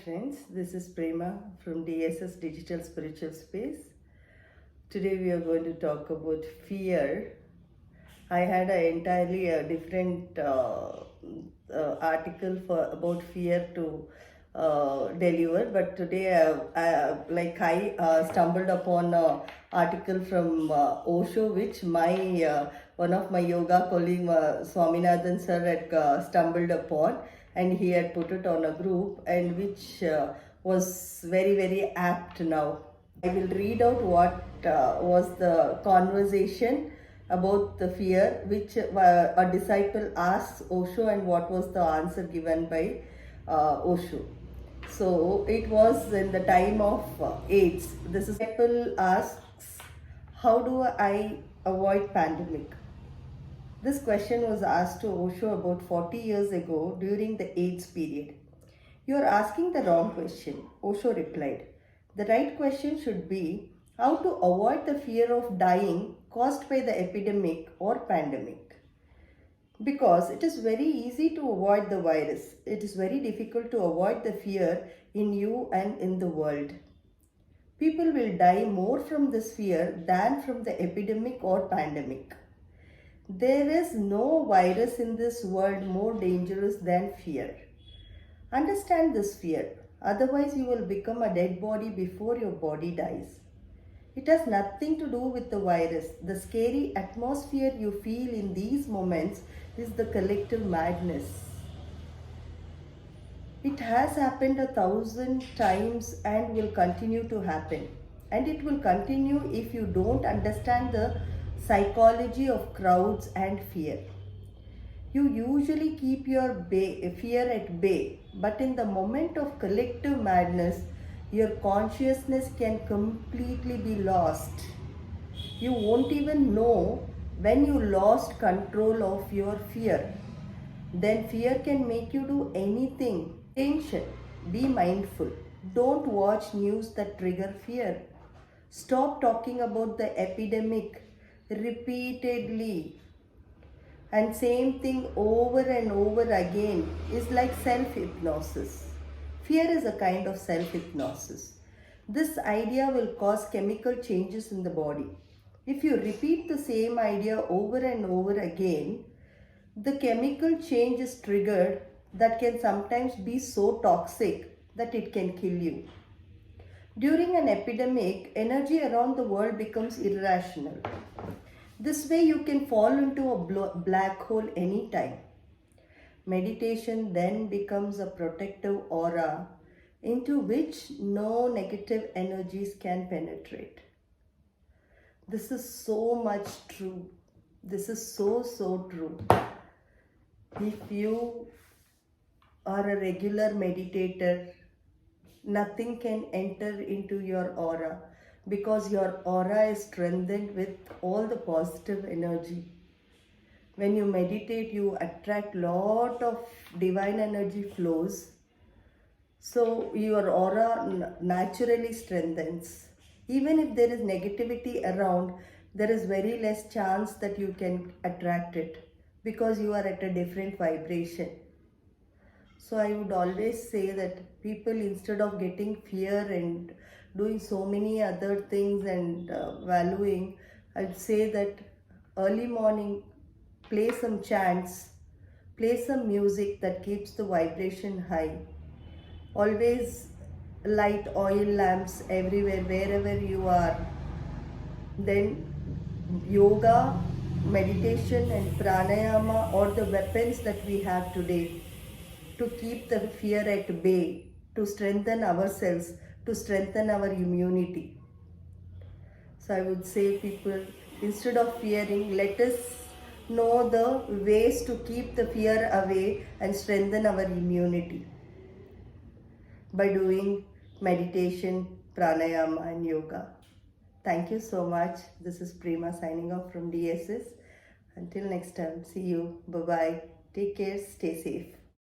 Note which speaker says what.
Speaker 1: friends, this is Prema from DSS Digital Spiritual Space. Today we are going to talk about fear. I had an entirely different article about fear to deliver, but today I stumbled upon an article from Osho, which my one of my yoga colleague Swaminathan sir had stumbled upon, and he had put it on a group, and which was very apt now. I will read out what was the conversation about the fear, which a disciple asked Osho, and what was the answer given by Osho. So it was in the time of AIDS. This disciple asks, how do I avoid pandemic? This question was asked to Osho about 40 years ago during the AIDS period. You are asking the wrong question, Osho replied. The right question should be how to avoid the fear of dying caused by the epidemic or pandemic. Because it is very easy to avoid the virus. It is very difficult to avoid the fear in you and in the world. People will die more from this fear than from the epidemic or pandemic. There is no virus in this world more dangerous than fear. Understand this fear, otherwise you will become a dead body before your body dies. It has nothing to do with the virus. The scary atmosphere you feel in these moments is the collective madness. It has happened 1,000 times and will continue to happen. And it will continue if you don't understand the psychology of crowds and fear. You usually keep your fear at bay, but in the moment of collective madness, your consciousness can completely be lost. You won't even know when you lost control of your fear. Then fear can make you do anything. Attention, be mindful. Don't watch news that trigger fear. Stop talking about the epidemic repeatedly, and same thing over and over again is like self-hypnosis. Fear is a kind of self-hypnosis. This idea will cause chemical changes in the body. If you repeat the same idea over and over again, the chemical change is triggered that can sometimes be so toxic that it can kill you. During an epidemic, energy around the world becomes irrational. This way you can fall into a black hole anytime. Meditation then becomes a protective aura into which no negative energies can penetrate. This is so much true. This is so true. If you are a regular meditator, nothing can enter into your aura, because your aura is strengthened with all the positive energy. When you meditate, you attract lot of divine energy flows, so your aura naturally strengthens. Even if there is negativity around, there is very less chance that you can attract it, because you are at a different vibration. So I would always say that people, instead of getting fear and doing so many other things and valuing, I'd say that early morning, play some chants, play some music that keeps the vibration high. Always light oil lamps everywhere, wherever you are. Then yoga, meditation and pranayama are the weapons that we have today to keep the fear at bay, to strengthen ourselves, to strengthen our immunity. So I would say, people, instead of fearing, let us know the ways to keep the fear away and strengthen our immunity by doing meditation, pranayama and yoga. Thank you so much. This is Prema signing off from DSS. Until next time, see you. Bye-bye. Take care. Stay safe.